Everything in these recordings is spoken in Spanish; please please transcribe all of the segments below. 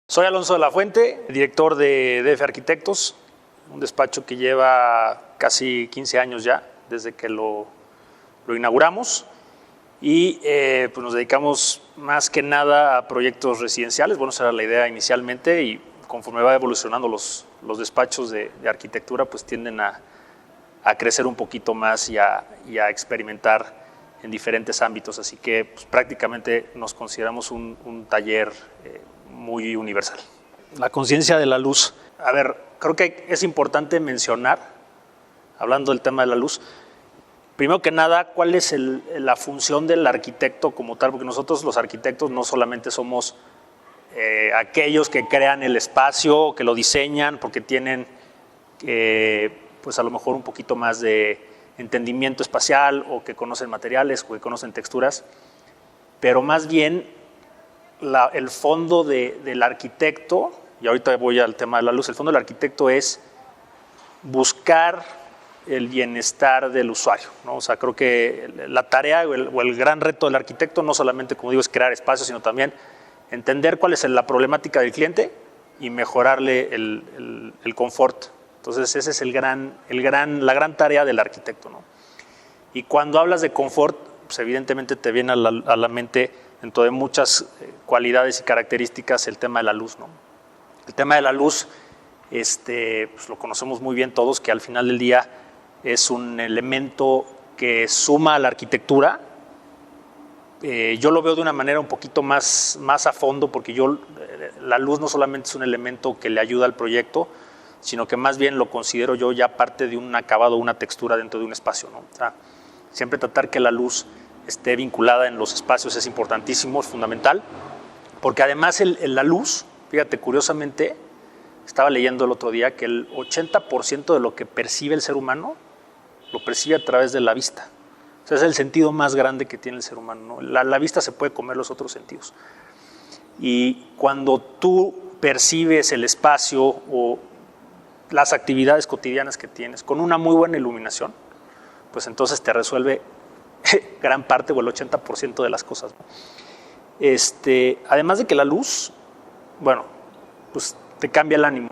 Soy Alonso de la Fuente, director de DF Arquitectos, un despacho que lleva casi 15 años ya, desde que lo inauguramos, y pues nos dedicamos más que nada a proyectos residenciales. Bueno, esa era la idea inicialmente, y conforme va evolucionando los despachos de arquitectura, pues tienden a crecer un poquito más y a experimentar en diferentes ámbitos, así que pues, prácticamente nos consideramos un taller muy universal. La conciencia de la luz. A ver, creo que es importante mencionar, hablando del tema de la luz, primero que nada, cuál es la función del arquitecto como tal, porque nosotros los arquitectos no solamente somos aquellos que crean el espacio, que lo diseñan, porque tienen pues a lo mejor un poquito más de entendimiento espacial, o que conocen materiales, o que conocen texturas, pero más bien el fondo del arquitecto, y ahorita voy al tema de la luz, el fondo del arquitecto es buscar el bienestar del usuario, ¿no? O sea, creo que la tarea o el gran reto del arquitecto no solamente, como digo, es crear espacios, sino también entender cuál es la problemática del cliente y mejorarle el confort. Entonces, esa es la gran tarea del arquitecto, ¿no? Y cuando hablas de confort, pues evidentemente te viene a la mente, dentro de muchas cualidades y características, el tema de la luz, ¿no? El tema de la luz, pues lo conocemos muy bien todos, que al final del día es un elemento que suma a la arquitectura. Yo lo veo de una manera un poquito más a fondo, porque la luz no solamente es un elemento que le ayuda al proyecto, sino que más bien lo considero yo ya parte de un acabado, una textura dentro de un espacio, ¿no? O sea, siempre tratar que la luz esté vinculada en los espacios es importantísimo, es fundamental, porque además la luz, fíjate, curiosamente, estaba leyendo el otro día que el 80% de lo que percibe el ser humano lo percibe a través de la vista. O sea, es el sentido más grande que tiene el ser humano, ¿no? La vista se puede comer los otros sentidos. Y cuando tú percibes el espacio o las actividades cotidianas que tienes con una muy buena iluminación, pues entonces te resuelve gran parte o el 80% de las cosas, ¿no? Además de que la luz, bueno, pues te cambia el ánimo.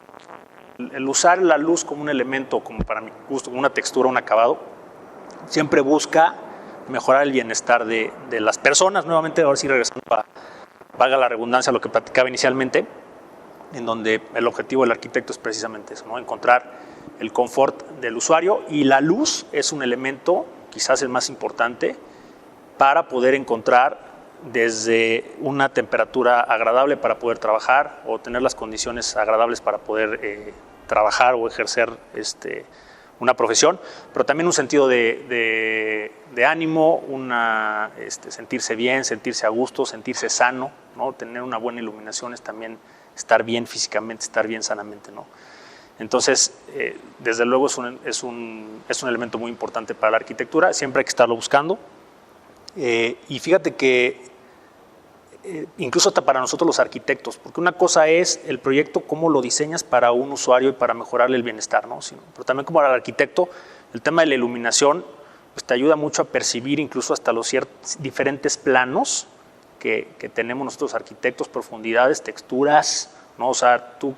El usar la luz como un elemento, como para mi gusto, como una textura, un acabado, siempre busca mejorar el bienestar de las personas. Nuevamente, ahora sí regresando valga la redundancia a lo que platicaba inicialmente, en donde el objetivo del arquitecto es precisamente eso, ¿no? Encontrar el confort del usuario, y la luz es un elemento, quizás el más importante, para poder encontrar desde una temperatura agradable para poder trabajar, o tener las condiciones agradables para poder trabajar o ejercer una profesión, pero también un sentido de ánimo, sentirse bien, sentirse a gusto, sentirse sano, ¿no? Tener una buena iluminación es también estar bien físicamente, estar bien sanamente, ¿no? Entonces, desde luego es un elemento muy importante para la arquitectura, siempre hay que estarlo buscando. Y fíjate que incluso hasta para nosotros los arquitectos, porque una cosa es el proyecto, cómo lo diseñas para un usuario y para mejorarle el bienestar, ¿no? Pero también como para el arquitecto, el tema de la iluminación pues te ayuda mucho a percibir incluso hasta los diferentes planos que tenemos nosotros arquitectos, profundidades, texturas, ¿no? O sea, tú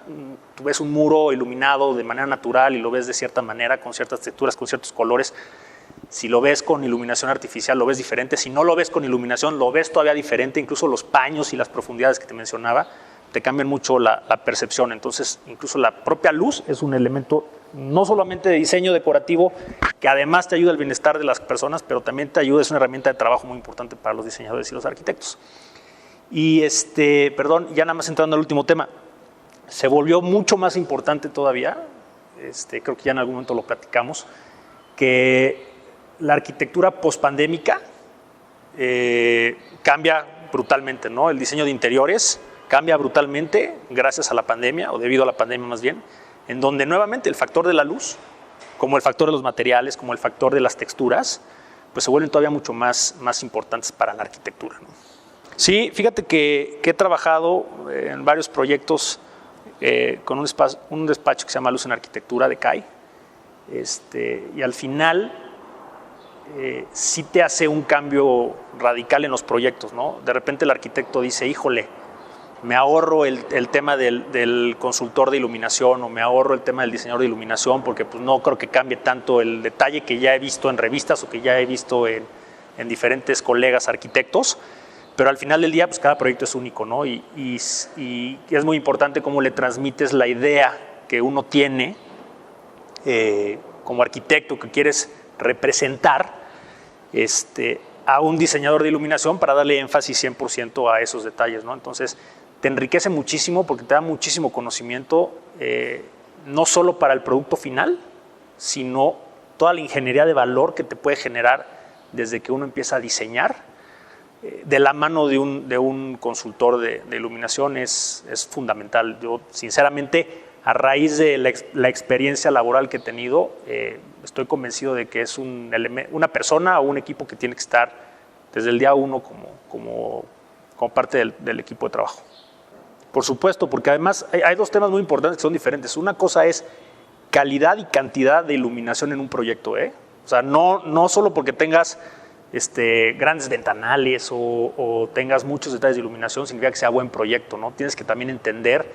ves un muro iluminado de manera natural y lo ves de cierta manera, con ciertas texturas, con ciertos colores. Si lo ves con iluminación artificial, lo ves diferente. Si no lo ves con iluminación, lo ves todavía diferente. Incluso los paños y las profundidades que te mencionaba te cambian mucho la percepción. Entonces, incluso la propia luz es un elemento no solamente de diseño decorativo, que además te ayuda al bienestar de las personas, pero también te ayuda, es una herramienta de trabajo muy importante para los diseñadores y los arquitectos. Y perdón, ya nada más entrando al último tema, se volvió mucho más importante todavía, creo que ya en algún momento lo platicamos, que la arquitectura pospandémica cambia brutalmente, ¿no? El diseño de interiores cambia brutalmente gracias a la pandemia, o debido a la pandemia más bien, en donde nuevamente el factor de la luz, como el factor de los materiales, como el factor de las texturas, pues se vuelven todavía mucho más importantes para la arquitectura, ¿no? Sí, fíjate que he trabajado en varios proyectos con un despacho que se llama Luz en Arquitectura de CAI, y al final sí te hace un cambio radical en los proyectos, ¿no? De repente el arquitecto dice, híjole, me ahorro el tema del consultor de iluminación o me ahorro el tema del diseñador de iluminación porque pues, no creo que cambie tanto el detalle que ya he visto en revistas o que ya he visto en diferentes colegas arquitectos, pero al final del día pues, cada proyecto es único, ¿no? Y es muy importante cómo le transmites la idea que uno tiene como arquitecto que quieres representar a un diseñador de iluminación para darle énfasis 100% a esos detalles, ¿no? Entonces, te enriquece muchísimo porque te da muchísimo conocimiento, no solo para el producto final, sino toda la ingeniería de valor que te puede generar desde que uno empieza a diseñar. De la mano de un consultor de iluminación es fundamental. Yo, sinceramente, a raíz de la experiencia laboral que he tenido, estoy convencido de que es una persona o un equipo que tiene que estar desde el día uno como parte del equipo de trabajo. Por supuesto, porque además hay dos temas muy importantes que son diferentes. Una cosa es calidad y cantidad de iluminación en un proyecto, ¿eh? O sea, no solo porque tengas grandes ventanales o tengas muchos detalles de iluminación significa que sea buen proyecto, ¿no? Tienes que también entender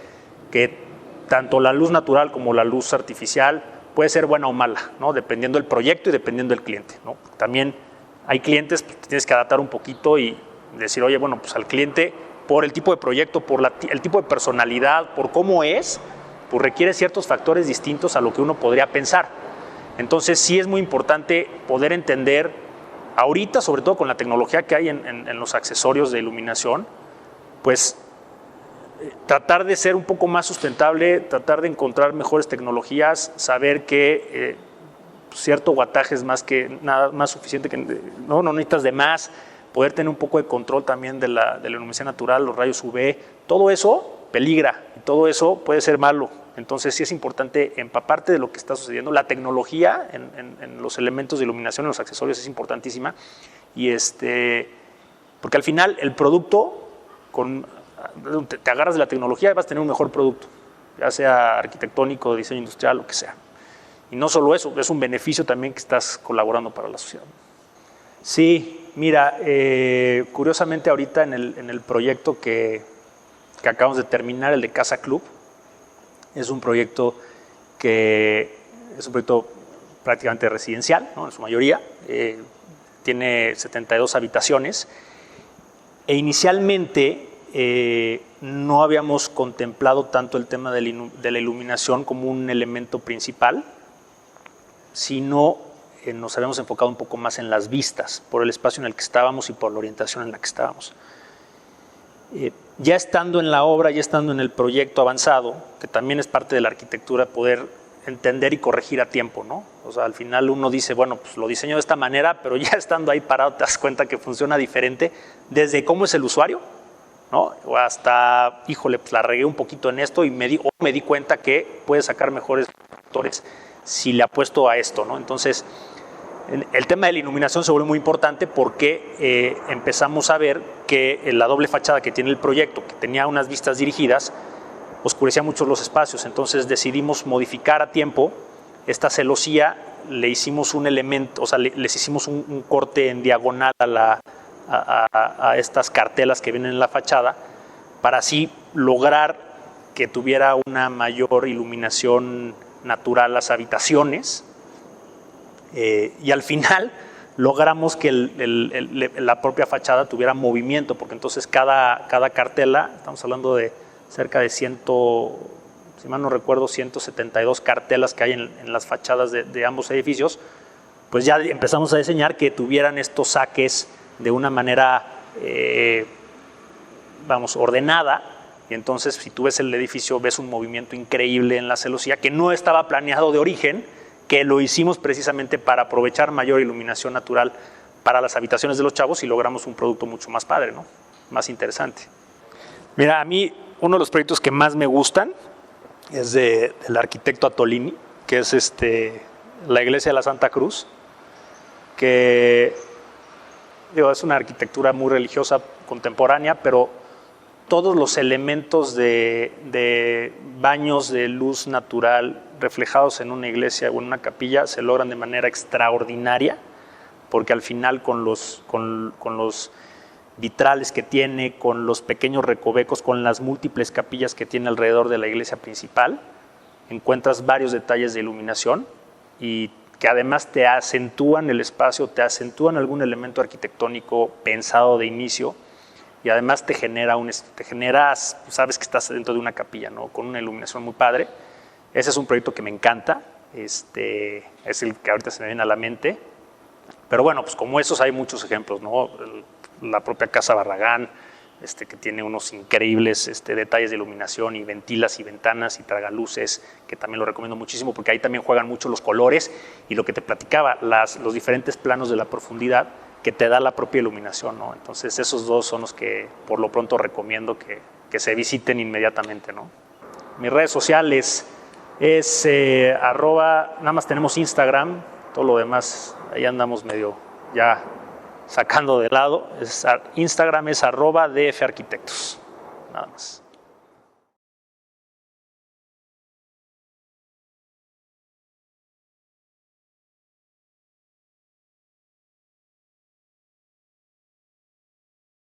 que tanto la luz natural como la luz artificial puede ser buena o mala, ¿no? Dependiendo del proyecto y dependiendo del cliente, ¿no? También hay clientes que tienes que adaptar un poquito y decir, oye, bueno, pues al cliente por el tipo de proyecto, por el tipo de personalidad, por cómo es, pues requiere ciertos factores distintos a lo que uno podría pensar. Entonces sí es muy importante poder entender, ahorita sobre todo con la tecnología que hay en los accesorios de iluminación, pues tratar de ser un poco más sustentable, tratar de encontrar mejores tecnologías, saber que cierto wattaje es más suficiente, que no necesitas de más, poder tener un poco de control también de la iluminación natural, los rayos UV, todo eso peligra y todo eso puede ser malo. Entonces sí es importante empaparte de lo que está sucediendo. La tecnología en los elementos de iluminación, en los accesorios es importantísima y porque al final el producto, te agarras de la tecnología y vas a tener un mejor producto, ya sea arquitectónico, diseño industrial, lo que sea. Y no solo eso, es un beneficio también que estás colaborando para la sociedad. Sí, mira, curiosamente ahorita en el proyecto que acabamos de terminar, el de Casa Club, es un proyecto prácticamente residencial, ¿no? En su mayoría, tiene 72 habitaciones e inicialmente no habíamos contemplado tanto el tema de la iluminación como un elemento principal, sino nos habíamos enfocado un poco más en las vistas, por el espacio en el que estábamos y por la orientación en la que estábamos. Ya estando en la obra, ya estando en el proyecto avanzado, que también es parte de la arquitectura, poder entender y corregir a tiempo, ¿no? O sea, al final uno dice, bueno, pues lo diseño de esta manera, pero ya estando ahí parado te das cuenta que funciona diferente desde cómo es el usuario, ¿no? O hasta, híjole, pues la regué un poquito en esto y me di cuenta que puede sacar mejores factores si le apuesto a esto, ¿no? Entonces, el tema de la iluminación se vuelve muy importante porque empezamos a ver que la doble fachada que tiene el proyecto, que tenía unas vistas dirigidas, oscurecía mucho los espacios. Entonces decidimos modificar a tiempo esta celosía, le hicimos un elemento, o sea, les hicimos un corte en diagonal a estas cartelas que vienen en la fachada, para así lograr que tuviera una mayor iluminación natural las habitaciones. Y al final logramos que la propia fachada tuviera movimiento, porque entonces cada cartela, estamos hablando de cerca de si mal no recuerdo, 172 cartelas que hay en las fachadas de ambos edificios, pues ya empezamos a diseñar que tuvieran estos saques de una manera, ordenada, y entonces si tú ves el edificio ves un movimiento increíble en la celosía que no estaba planeado de origen, que lo hicimos precisamente para aprovechar mayor iluminación natural para las habitaciones de los chavos y logramos un producto mucho más padre, ¿no? Más interesante. Mira, a mí uno de los proyectos que más me gustan es del arquitecto Atolini, que es la iglesia de la Santa Cruz, que es una arquitectura muy religiosa contemporánea, pero todos los elementos de baños de luz natural reflejados en una iglesia o en una capilla se logran de manera extraordinaria, porque al final con los vitrales que tiene, con los pequeños recovecos, con las múltiples capillas que tiene alrededor de la iglesia principal, encuentras varios detalles de iluminación y que además te acentúan el espacio, te acentúan algún elemento arquitectónico pensado de inicio y además te generas, sabes que estás dentro de una capilla, ¿no? Con una iluminación muy padre. Ese es un proyecto que me encanta, es el que ahorita se me viene a la mente. Pero bueno, pues como esos hay muchos ejemplos, ¿no? La propia Casa Barragán, que tiene unos increíbles detalles de iluminación y ventilas y ventanas y tragaluces, que también lo recomiendo muchísimo porque ahí también juegan mucho los colores y lo que te platicaba, los diferentes planos de la profundidad que te da la propia iluminación, ¿no? Entonces esos dos son los que por lo pronto recomiendo que se visiten inmediatamente, ¿no? Mis redes sociales es nada más tenemos Instagram, todo lo demás ahí andamos medio ya sacando de lado. Instagram es @dfarquitectos, nada más.